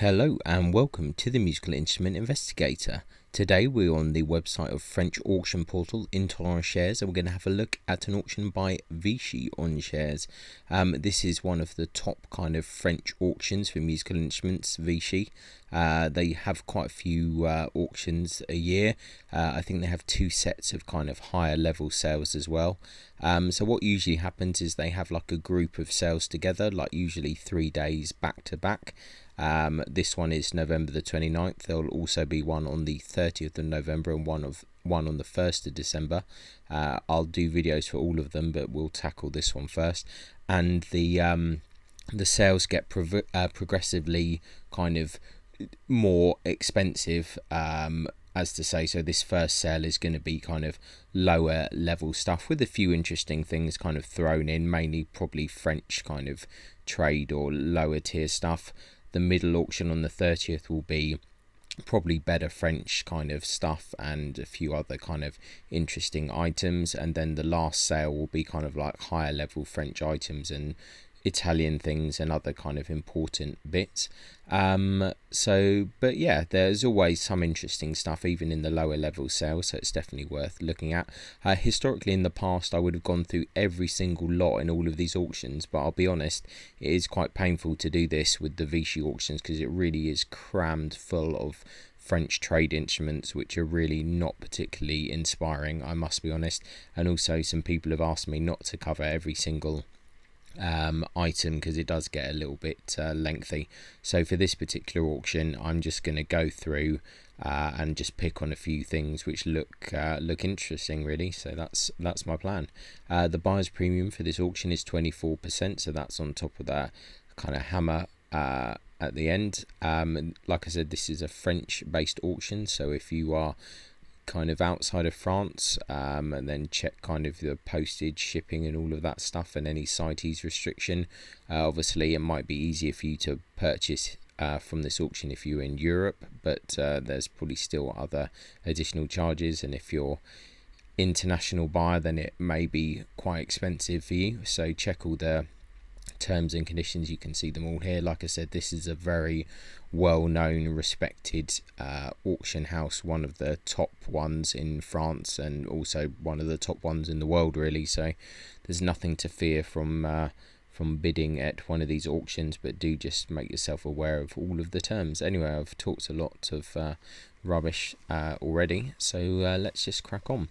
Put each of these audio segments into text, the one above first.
Hello and welcome to the Musical Instrument Investigator. Today we're on the website of French auction portal Shares, and we're going to have a look at an auction by Vichy Auctions. This is one of the top kind of French auctions for musical instruments, Vichy. They have quite a few auctions a year. I think they have two sets of kind of higher level sales as well. So what usually happens is they have like a group of sales together, like usually 3 days back to back. This one is November the 29th. There'll also be one on the 30th of November and one on the 1st of December. I'll do videos for all of them, but we'll tackle this one first. And the sales get progressively kind of more expensive, as to say. So this first sale is going to be kind of lower level stuff with a few interesting things kind of thrown in, mainly probably French kind of trade or lower tier stuff. The middle auction on the 30th will be probably better French kind of stuff and a few other kind of interesting items, and then the last sale will be kind of like higher level French items and Italian things and other kind of important bits. But yeah, there's always some interesting stuff even in the lower level sales, so it's definitely worth looking at. Historically in the past I would have gone through every single lot in all of these auctions, but I'll be honest, it is quite painful to do this with the Vichy auctions because it really is crammed full of French trade instruments which are really not particularly inspiring, I must be honest. And also some people have asked me not to cover every single item because it does get a little bit lengthy. So for this particular auction I'm just going to go through and just pick on a few things which look interesting really. So that's my plan. The buyer's premium for this auction is 24%, so that's on top of that kind of hammer at the end. Like I said, this is a French based auction, so if you are kind of outside of France, and then check kind of the postage, shipping and all of that stuff and any CITES restriction. Obviously it might be easier for you to purchase from this auction if you're in Europe, but there's probably still other additional charges, and if you're international buyer then it may be quite expensive for you. So check all the terms and conditions, you can see them all here. Like I said, this is a very well-known, respected auction house, one of the top ones in France and also one of the top ones in the world really, so there's nothing to fear from bidding at one of these auctions, but do just make yourself aware of all of the terms. Anyway, I've talked a lot of rubbish already, so let's just crack on.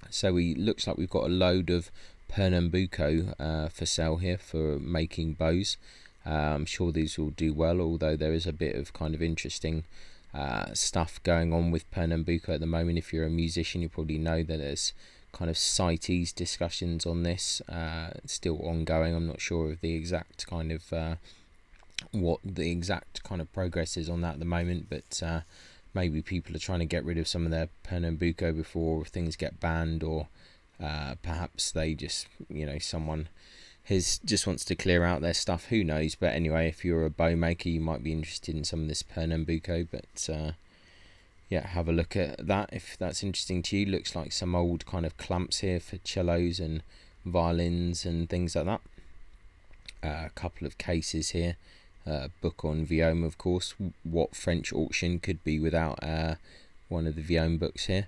So looks like we've got a load of Pernambuco for sale here for making bows. I'm sure these will do well, although there is a bit of kind of interesting stuff going on with Pernambuco at the moment. If you're a musician, you probably know that there's kind of CITES discussions on this still ongoing. I'm not sure of the exact kind of what the exact kind of progress is on that at the moment, but maybe people are trying to get rid of some of their Pernambuco before things get banned, or perhaps they just, someone just wants to clear out their stuff, who knows. But anyway, if you're a bow maker you might be interested in some of this Pernambuco, but yeah, have a look at that if that's interesting to you. Looks like some old kind of clamps here for cellos and violins and things like that. A couple of cases here, book on Viola, of course. What French auction could be without one of the Viola books here.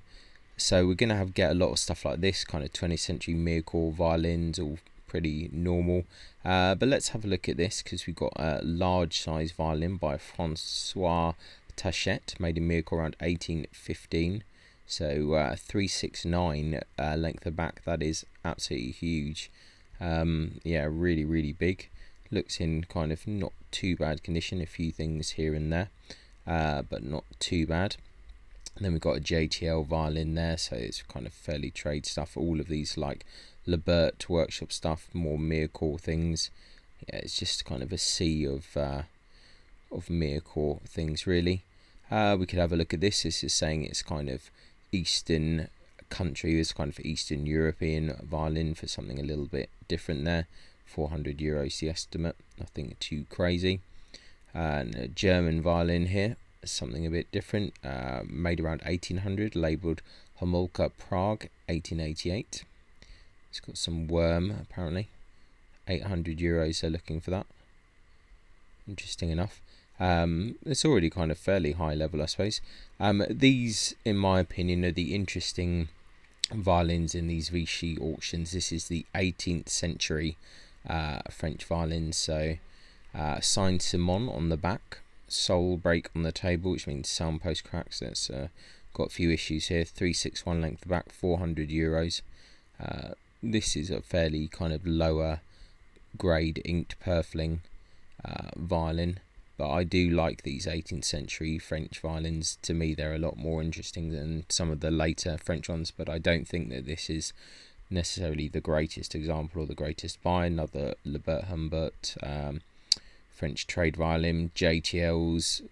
So we're going to get a lot of stuff like this, kind of 20th century Miracor violins, all pretty normal. But let's have a look at this, because we've got a large size violin by Francois Tachette, made in Miracor around 1815. So 369 length of back. That is absolutely huge. Yeah, really, really big. Looks in kind of not too bad condition. A few things here and there, but not too bad. And then we've got a JTL violin there, so it's kind of fairly trade stuff. All of these like Lebert workshop stuff, more Miracor things. Yeah, it's just kind of a sea of Miracor things really. We could have a look at this. This is saying it's kind of Eastern country. It's kind of Eastern European violin for something a little bit different there. €400 the estimate, nothing too crazy. And a German violin here, something a bit different, made around 1800, labelled Homolka Prague 1888. It's got some worm apparently. €800 they're looking for that. Interesting enough. It's already kind of fairly high level, I suppose. These, in my opinion, are the interesting violins in these Vichy auctions. This is the 18th century French violins. So signed Simon on the back, sole break on the table, which means sound post cracks. That's got a few issues here. 361 length back, €400. This is a fairly kind of lower grade inked purfling violin, but I do like these 18th century French violins. To me, they're a lot more interesting than some of the later French ones, but I don't think that this is necessarily the greatest example or the greatest by another Lebert Humbert French trade violin, JTLs,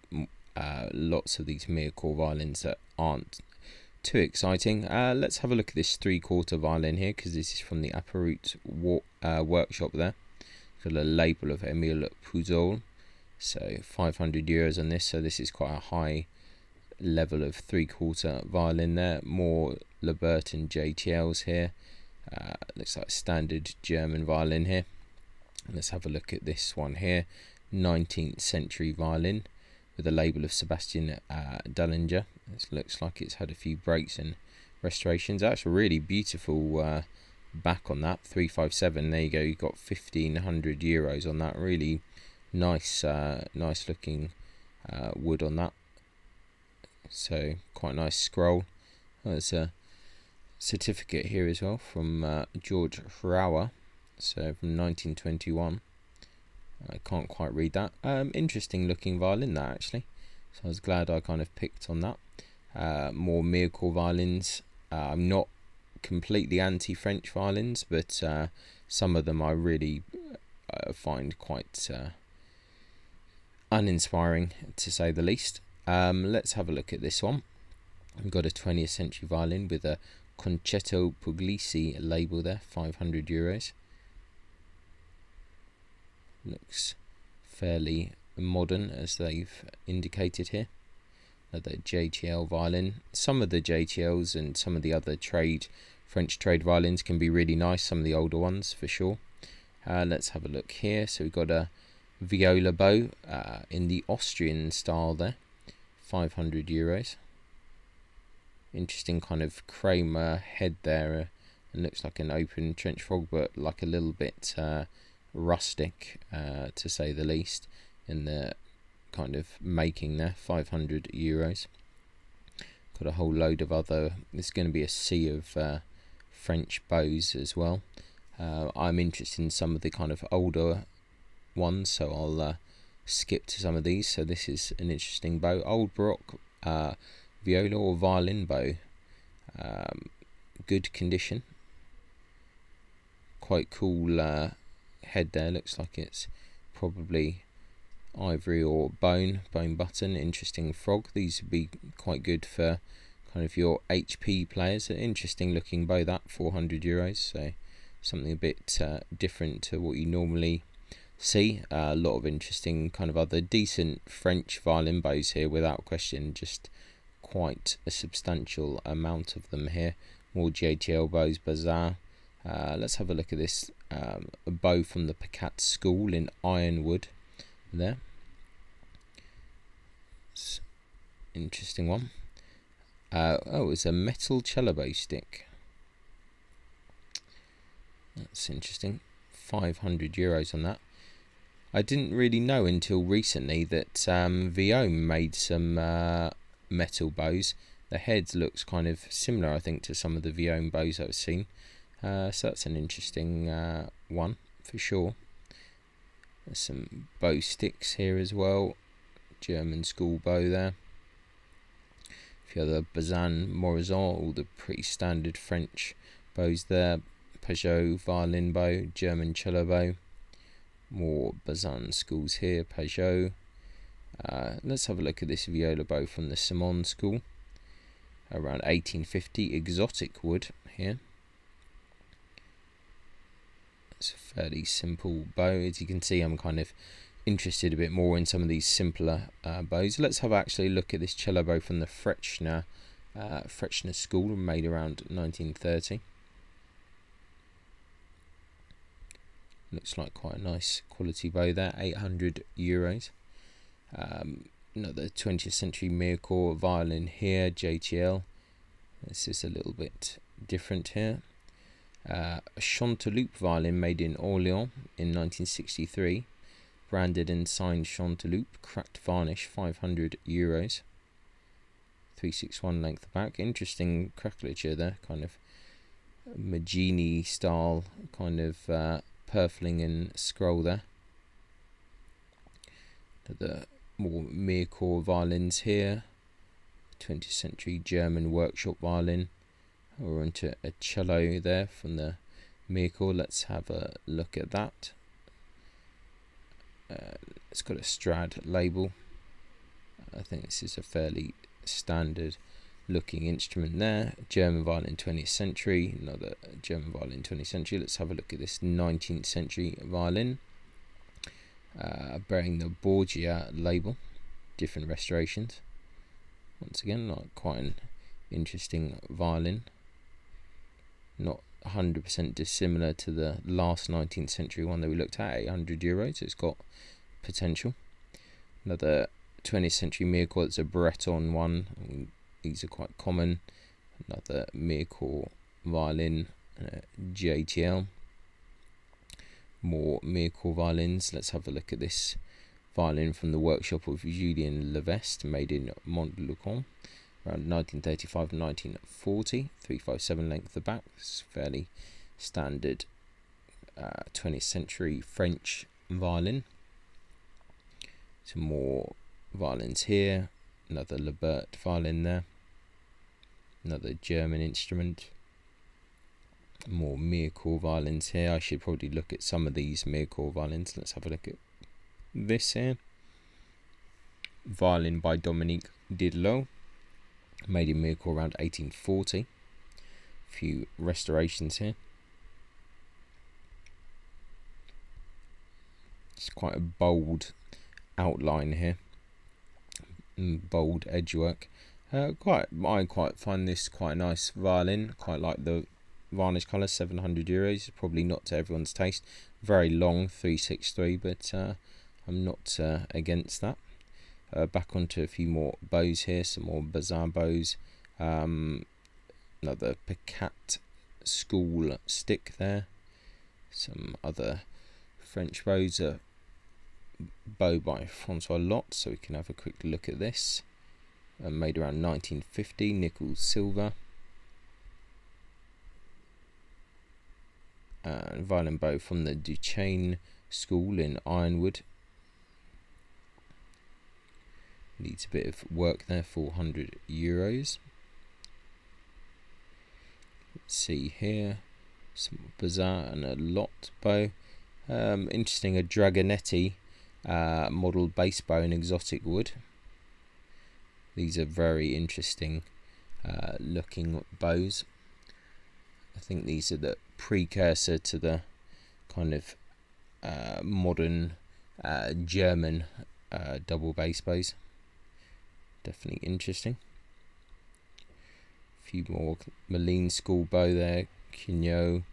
lots of these Mircore violins that aren't too exciting. Let's have a look at this 3/4 violin here, because this is from the Apparoute workshop there. Got a label of Emile Pujol, so €500 on this. So this is quite a high level of 3/4 violin there. More Lebert and JTLs here. Looks like standard German violin here. Let's have a look at this one here, 19th century violin with a label of Sebastian Dallinger. This looks like it's had a few breaks and restorations. That's a really beautiful back on that, 357. There you go, you've got €1,500 on that. Really nice nice looking wood on that, so quite a nice scroll. There's a certificate here as well from George Rauer, so from 1921. I can't quite read that. Interesting looking violin that, actually, so I was glad I kind of picked on that. More Mircore violins. I'm not completely anti-French violins, but some of them I really find quite uninspiring, to say the least. Let's have a look at this one. We've got a 20th century violin with a Concetto Puglisi label there, €500. Looks fairly modern, as they've indicated here. Another JTL violin. Some of the JTLs and some of the other French trade violins can be really nice, some of the older ones for sure. Let's have a look here. So we've got a viola bow in the Austrian style there, €500. Interesting kind of Kramer head there. It looks like an open trench frog, but like a little bit rustic, to say the least, in the kind of making there. €500. Got a whole load of other. There's going to be a sea of French bows as well. I'm interested in some of the kind of older ones, so I'll skip to some of these. So this is an interesting bow, old Baroque viola or violin bow, good condition, quite cool head there. Looks like it's probably ivory or bone button. Interesting frog. These would be quite good for kind of your HP players. An interesting looking bow, that, €400. So something a bit different to what you normally see. A lot of interesting kind of other decent French violin bows here, without question. Just quite a substantial amount of them here. More JTL bows, Bazin. Let's have a look at this a bow from the Picat School in ironwood there. It's interesting one. It's a metal cello bow stick. That's interesting. €500 on that. I didn't really know until recently that Viome made some metal bows. The head looks kind of similar, I think, to some of the Viome bows I've seen. So that's an interesting one for sure. There's some bow sticks here as well. German school bow there. A few other Bazin, Morizon, all the pretty standard French bows there. Peugeot violin bow, German cello bow. More Bazin schools here, Peugeot. Let's have a look at this viola bow from the Simon school, around 1850, exotic wood here. It's a fairly simple bow. As you can see, I'm kind of interested a bit more in some of these simpler bows. Let's have actually a look at this cello bow from the Frechner school, made around 1930. Looks like quite a nice quality bow there, €800. Another 20th century Mircore violin here, JTL. This is a little bit different here. A Chanteloup violin made in Orléans in 1963. Branded and signed Chanteloup, cracked varnish, €500. 361 length back. Interesting crackleture there, kind of Magini style, kind of purfling and scroll there. The more Mircore violins here. 20th century German workshop violin. We're onto a cello there from the Mircore. Let's have a look at that. It's got a Strad label. I think this is a fairly standard looking instrument there. German violin 20th century. Another German violin 20th century. Let's have a look at this 19th century violin. Bearing the Borgia label. Different restorations. Once again, like quite an interesting violin. Not 100% dissimilar to the last 19th century one that we looked at, €800. So it's got potential. Another 20th century Mircore, it's a Breton one. These are quite common. Another Mircore violin, JTL. More Mircore violins. Let's have a look at this violin from the workshop of Julien Levesque, made in Montlucon, around 1935 and 1940. 357 length the back. It's fairly standard 20th century French violin. Some more violins here. Another Lebert violin there. Another German instrument. More Mircore violins here. I should probably look at some of these Mircore violins. Let's have a look at this here. Violin by Dominique Didelot, made in Mircore around 1840. A few restorations here. It's quite a bold outline here. Bold edgework. I quite find this quite a nice violin. Quite like the varnish colour, €700. Probably not to everyone's taste. Very long, 363, but I'm not against that. Back onto a few more bows here. Some more Bazar bows. Another Picat school stick there. Some other French bows. A bow by Francois Lot, so we can have a quick look at this. Made around 1950, nickel silver. Violin bow from the Duchesne School in Ironwood. Needs a bit of work there, €400. Let's see here. Some Bazar and a Lot bow. Interesting, a Dragonetti model bass bow in exotic wood. These are very interesting looking bows. I think these are the precursor to the kind of modern German double bass bows. Definitely interesting. A few more Malines school bow there. Cugnot.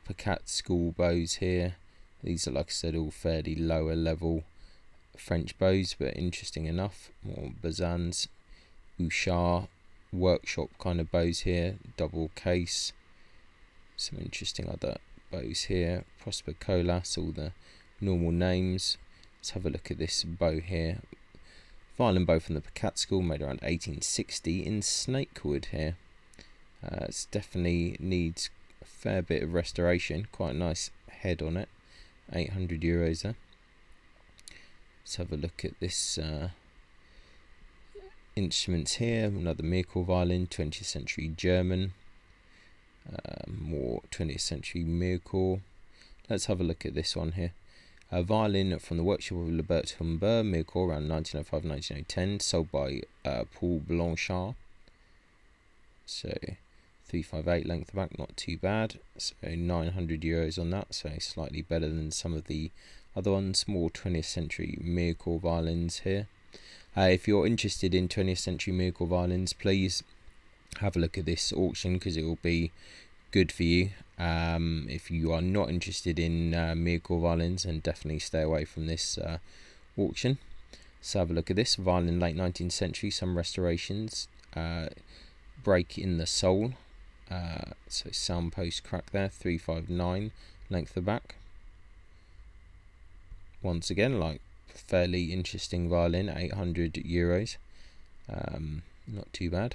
Picat school bows here. These are, like I said, all fairly lower level French bows, but interesting enough. More Bazans, Bouchard, workshop kind of bows here. Double case. Some interesting other bows here. Prosper Colas, all the normal names. Let's have a look at this bow here. Violin bow from the Picat school, made around 1860 in snakewood here. It definitely needs a fair bit of restoration. Quite a nice head on it. €800 there. Let's have a look at this instruments here. Another Mircore violin, 20th century German. More 20th century Mircore. Let's have a look at this one here. A violin from the workshop of Lebert Humbert, Mircore, around 1905-1910, sold by Paul Blanchard. So 358 length back, not too bad. So €900 on that, so slightly better than some of the other ones. More 20th century Mircore violins here. If you're interested in 20th century Mircore violins, please have a look at this auction, because it will be good for you. If you are not interested in Mircore violins, then definitely stay away from this auction. Let's have a look at this violin, late 19th century, some restorations, break in the sole, so sound post crack there, 359 length of back. Once again, like fairly interesting violin, 800 euros, not too bad.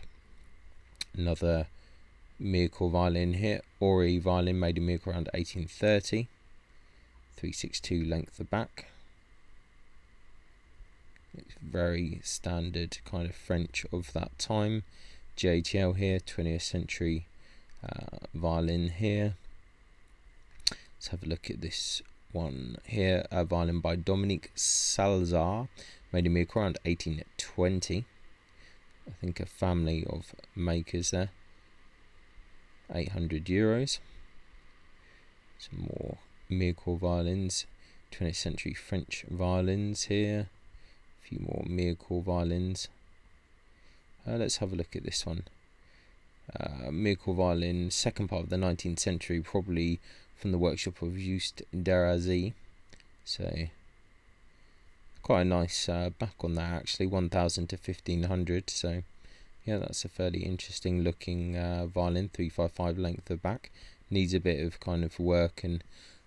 Another miracle violin here, Ori violin, made in miracle around 1830, 362 length of back. It's very standard kind of French of that time. JTL here, 20th century violin here. Let's have a look at this one here, a violin by Dominique Salazar, made in miracle around 1820. I think a family of makers there. 800 euros. Some more miracle violins, 20th century French violins here. A few more miracle violins. Let's have a look at this one. Miracle violin, second part of the 19th century, probably from the workshop of Juste Derazi. So quite a nice back on that actually, 1000 to 1500. So yeah, that's a fairly interesting looking violin, 355 length of back. Needs a bit of kind of work and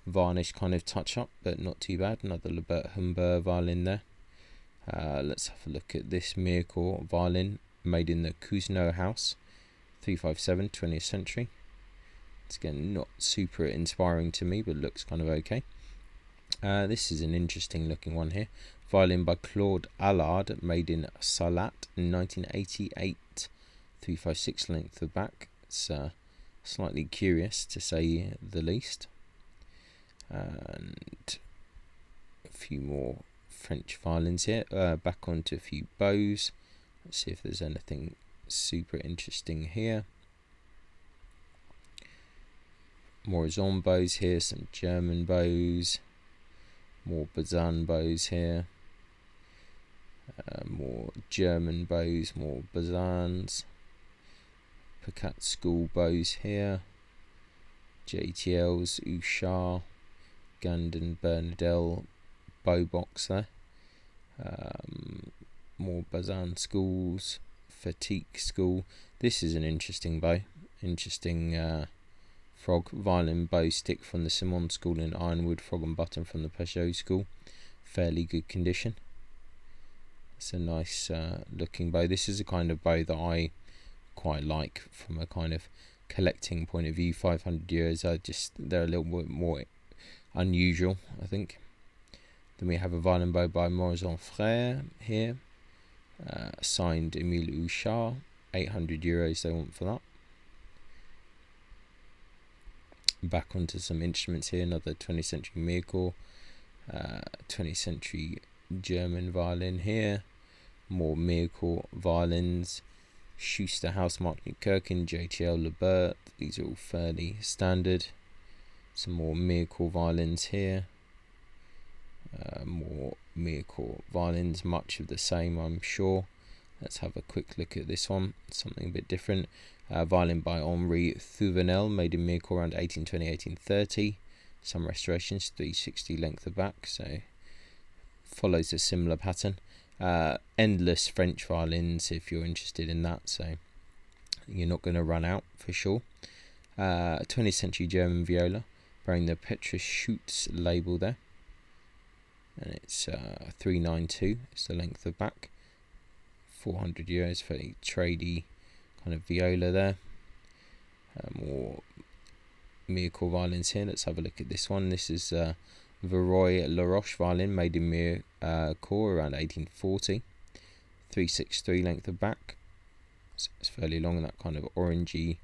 varnish kind of touch up, but not too bad. Another Lebert Humbert violin there. Let's have a look at this miracle violin, made in the Cousineau house, 357, 20th century. It's again not super inspiring to me, but looks kind of okay. This is an interesting looking one here. Violin by Claude Allard, made in Salat in 1988, 356 length of back. It's slightly curious to say the least. And a few more French violins here. Back onto a few bows. Let's see if there's anything super interesting here. Morizon bows here, some German bows, more Bazin bows here, more German bows, more Bazins, Picat school bows here, JTLs, Usha, Gandon Bernadelle bow box there, more Bazin schools, Fatigue school. This is an interesting bow, interesting frog, violin bow stick from the Simon school in Ironwood, frog and button from the Peugeot school, fairly good condition. It's a nice looking bow. This is a kind of bow that I quite like from a kind of collecting point of view. 500 euros, they're a little bit more unusual, I think. Then we have a violin bow by Morizon Frère here, signed Emile Houchard, 800 euros they want for that. Back onto some instruments here, another 20th century miracle, 20th century German violin here, more miracle violins, Schuster Housemark Newkirchen, JTL Lebert, these are all fairly standard. Some more miracle violins here, more miracle violins, much of the same I'm sure. Let's have a quick look at this one, something a bit different. Violin by Henri Thuvenel, made in miracle around 1820-1830. Some restorations, 360 length of back, so follows a similar pattern. Endless French violins if you're interested in that, so you're not going to run out for sure. 20th century German viola, bearing the Petrus Schutz label there, and it's 392. It's the length of back. 400 euros for a tradey kind of viola there. More miracle violins here. Let's have a look at this one. This is Villeroy Laroche violin, made in miracle around 1840. 363 length of back. So it's fairly long, and that kind of orangey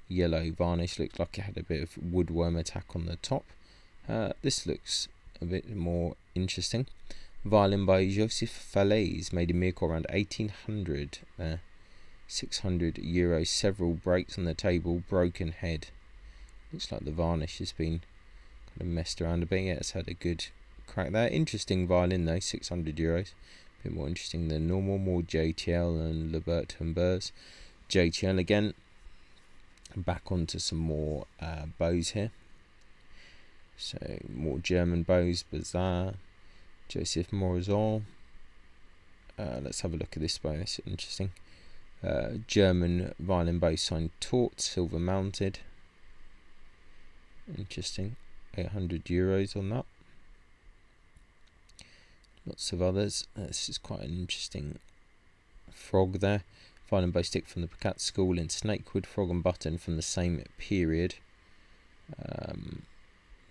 yellow varnish looks like it had a bit of woodworm attack on the top. This looks a bit more interesting. Violin by Joseph Falaise, made in miracle around 1800. 600 euros, several breaks on the table, broken head. Looks like the varnish has been kind of messed around a bit. Yeah, it's had a good crack there. Interesting violin though, 600 euros. A bit more interesting than normal, more JTL and Lebert Humberts. JTL again. Back onto some more bows here. So more German bows, Bazin, Joseph Morizon, Let's have a look at this bow. It's interesting. German violin bow signed taut, silver mounted. Interesting. €800 on that. Lots of others. This is quite an interesting frog there. Violin bow stick from the Picat school in snakewood. Frog and button from the same period.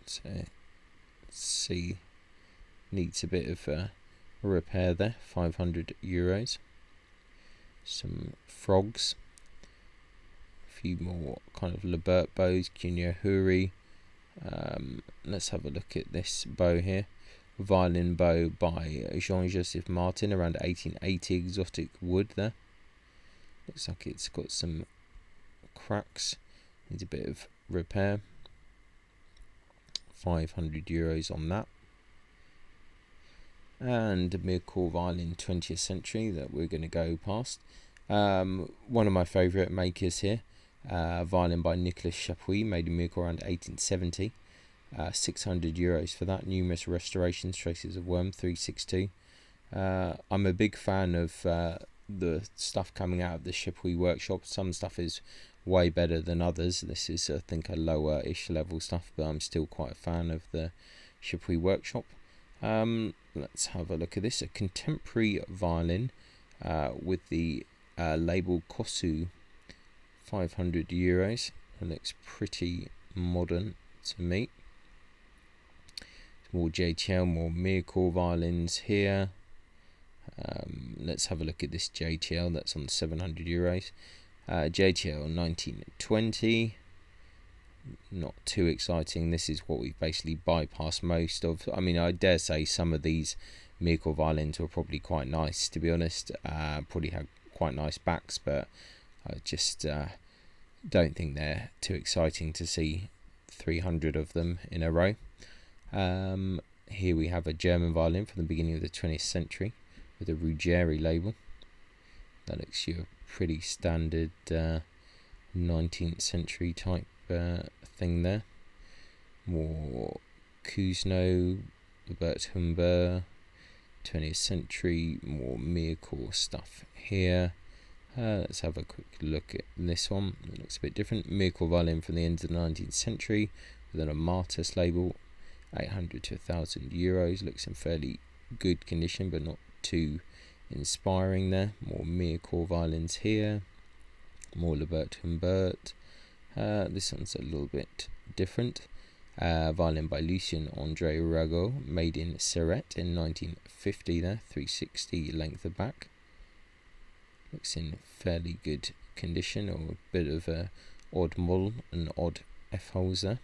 So let's see. Needs a bit of repair there. €500. Some frogs. A few more kind of Lebert bows. Kunyohuri. Let's have a look at this bow here. Violin bow by Jean-Joseph Martin around 1880. Exotic wood there. Looks like it's got some cracks. Needs a bit of repair. €500 on that. And a Mircore violin 20th century that we're going to go past. One of my favourite makers here. Violin by Nicolas Chapuis, made in Mircore around 1870. €600 for that. Numerous restorations, traces of worm, 362. I'm a big fan of the stuff coming out of the Chapuis workshop. Some stuff is way better than others. This is, I think, a lower-ish level stuff, but I'm still quite a fan of the Chapuis workshop. Let's have a look at this. A contemporary violin with the label Kosu, €500. It looks pretty modern to me. More JTL, more Mircore violins here. Let's have a look at this JTL. That's on €700. JTL 1920. Not too exciting. This is what we've basically bypassed most of. I mean, I dare say some of these Mircore violins were probably quite nice, to be honest. Probably had quite nice backs, but I just don't think they're too exciting to see 300 of them in a row. Here we have a German violin from the beginning of the 20th century with a Ruggieri label. That looks your pretty standard 19th century type thing there. More Kuzno, Robert Humbert, 20th century, more Mircore stuff here. Let's have a quick look at this one. It looks a bit different. Mircore violin from the end of the 19th century with a Martus label, €800 to €1,000. Looks in fairly good condition, but not too inspiring there. More Mircore violins here. More Robert Humbert. This one's a little bit different. Violin by Lucien Andre Rago, made in Serret in 1950 there, 360 length of back. Looks in fairly good condition, or a bit of a odd model and odd F-holes there.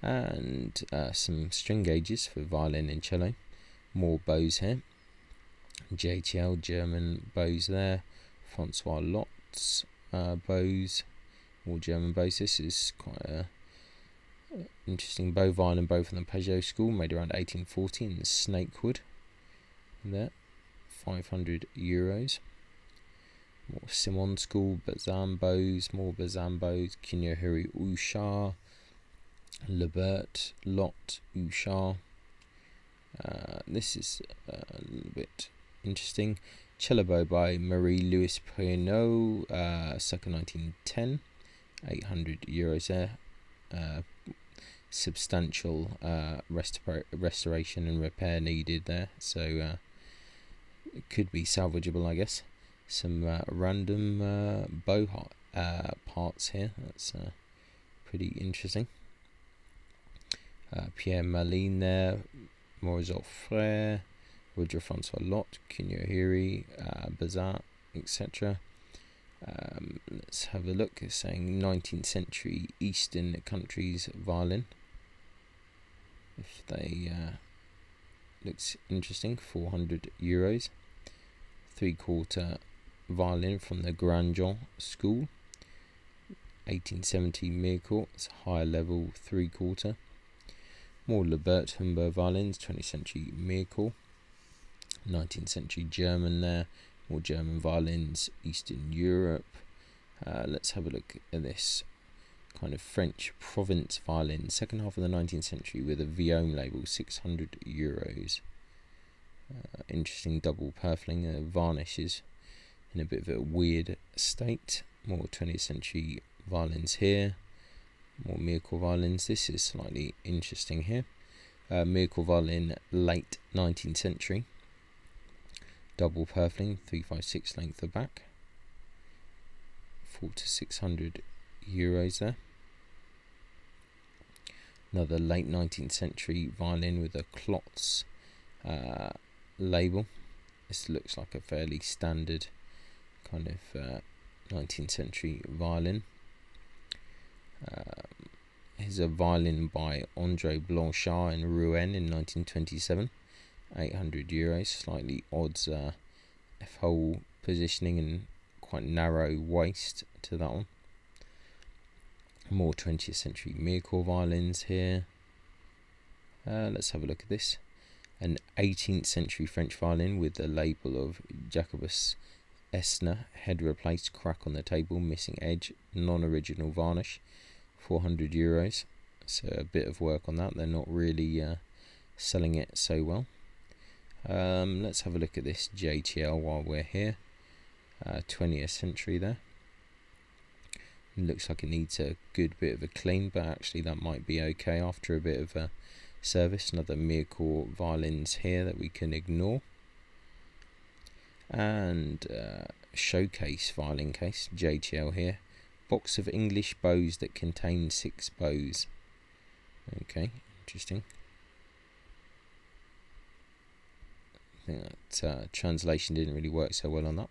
And some string gauges for violin and cello. More bows here. JTL German bows there. Francois Lot's bows. More German bows. This is quite a interesting bow. Violin bow from the Peugeot school, made around 1840 in snakewood. There, €500. More Simon school Bazin bows. More Bazin bows. Kinyohuri Usha. Lebert Lot Usha. This is a little bit interesting. Cello bow by Marie-Louise Pernot, circa 1910. €800 there. Substantial restoration and repair needed there, so it could be salvageable, I guess. Some random bow parts here. That's pretty interesting. Pierre Malin there. Morizot Frère, Roger Francois Lot, Kunyohiri, Bazin, etc. Let's have a look. It's saying 19th century Eastern countries violin. If they looks interesting, €400. 3/4 violin from the Grandjean school. 1870 Mircore. It's a higher level 3/4. More Lebert Humbert violins, 20th century Mircore. 19th century German there. More German violins, Eastern Europe. Let's have a look at this kind of French Provence violin, second half of the 19th century, with a Violin label, €600. interesting double purfling. Varnish is in a bit of a weird state. More 20th century violins here. More miracle violins. This is slightly interesting here. Miracle violin, late 19th century. Double purfling, 356 length of back. 400 to 600 euros there. Another late 19th century violin with a Klotz label. This looks like a fairly standard kind of 19th century violin. Here's a violin by André Blanchard in Rouen in 1927. 800 euros. Slightly odd F-hole positioning and quite narrow waist to that one. More 20th century miracle violins here. Let's have a look at this. An 18th century French violin with the label of Jacobus Esner, head replaced, crack on the table, missing edge, non-original varnish, 400 euros. So a bit of work on that. They're not really selling it so well. Let's have a look at this JTL while we're here. 20th century there. It looks like it needs a good bit of a clean, but actually that might be okay after a bit of a service. Another miracle violins here that we can ignore. And showcase violin case, JTL here. Box of English bows that contain 6 bows. Okay, interesting. I think that translation didn't really work so well on that.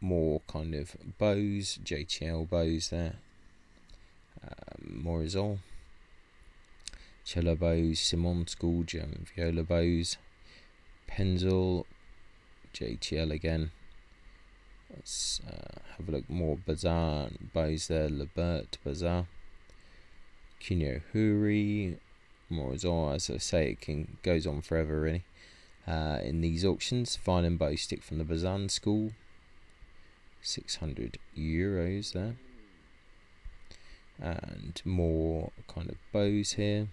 More kind of bows, JTL bows there. Morizol. Cello bows, Simon School, German viola bows. Penzel, JTL again. Let's have a look. More Bazar bows there, Lebert Bazar. Cuneo Huri, Morizol. As I say, it goes on forever really. In these auctions, violin bow stick from the Bazan School, 600 euros there. And more kind of bows here.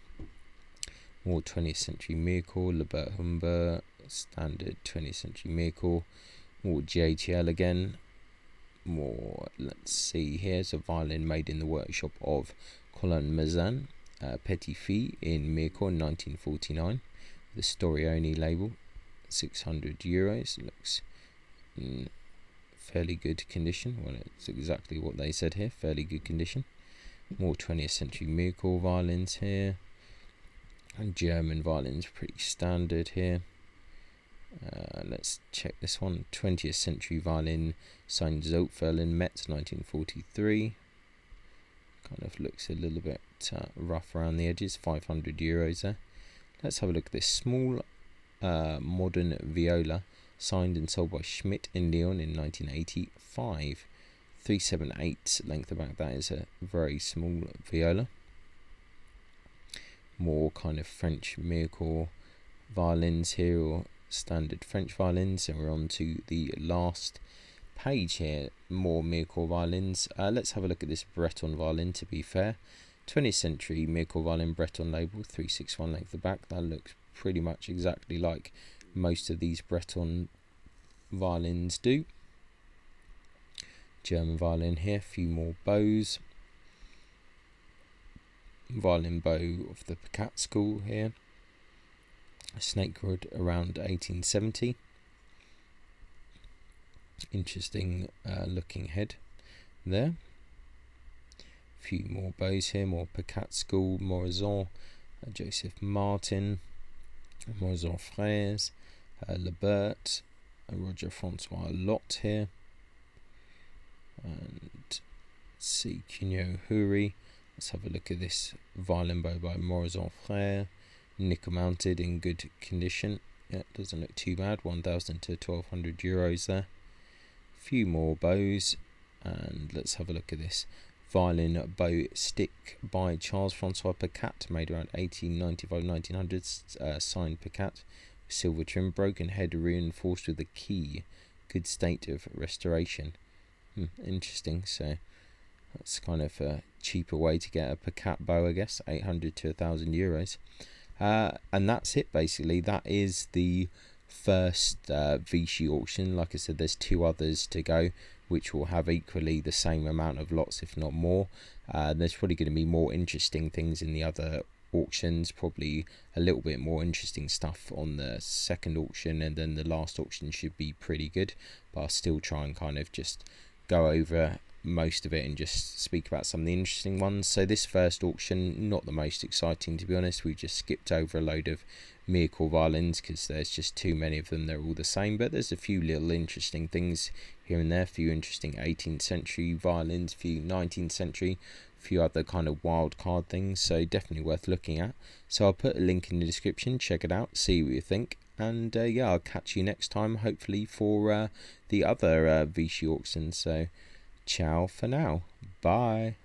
More 20th century miracle, Lebert Humbert, standard 20th century miracle. More JTL again. More, let's see, here's a violin made in the workshop of Colin Mazan, Petit Fille in miracle in 1949. The Storioni label, 600 euros. Looks in fairly good condition. Well, it's exactly what they said here, fairly good condition. More 20th century miracle violins here. And German violins, pretty standard here. Let's check this one. 20th century violin, signed Zoepfel in Metz, 1943. Kind of looks a little bit rough around the edges, 500 euros there. Let's have a look at this small modern viola, signed and sold by Schmidt in Lyon in 1985. 378 length of back. That is a very small viola. More kind of French miracle violins here, or standard French violins, and we're on to the last page here. More miracle violins. Let's have a look at this Breton violin, to be fair. 20th century miracle violin, Breton label, 361 length of back. That looks pretty much exactly like most of these Breton violins do. German violin here, few more bows. Violin bow of the Picat school here. Snakewood around 1870. Interesting looking head there. Few more bows here, more Picat school, Morizon, Joseph Martin, Morizon Frères, Lebert, Roger Francois Lot here. And let's see, Cuneo Huri. Let's have a look at this violin bow by Morizon Frères, nickel mounted in good condition. Yeah, doesn't look too bad. 1,000 to 1,200 euros there. Few more bows, and let's have a look at this violin bow stick by Charles Francois Picat, made around 1895-1900, signed Picat, silver trim, broken head reinforced with a key, good state of restoration. Interesting. So that's kind of a cheaper way to get a Picat bow, I guess, 800 to 1,000 euros. And that's it basically. That is the first Vichy auction. Like I said, there's 2 others to go, which will have equally the same amount of lots, if not more. There's probably going to be more interesting things in the other auctions, probably a little bit more interesting stuff on the second auction, and then the last auction should be pretty good, but I'll still try and kind of just go over most of it and just speak about some of the interesting ones. So this first auction, not the most exciting, to be honest. We just skipped over a load of musical violins because there's just too many of them. They're all the same, but there's a few little interesting things here and there, a few interesting 18th century violins, a few 19th century, a few other kind of wild card things, so definitely worth looking at. So I'll put a link in the description, check it out, see what you think, and yeah, I'll catch you next time, hopefully for the other Vichy auctions. So ciao for now, bye.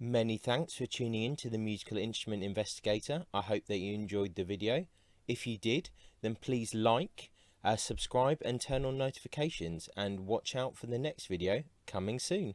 Many thanks for tuning in to the Musical Instrument Investigator. I hope that you enjoyed the video. If you did, then please like, subscribe and turn on notifications, and watch out for the next video coming soon.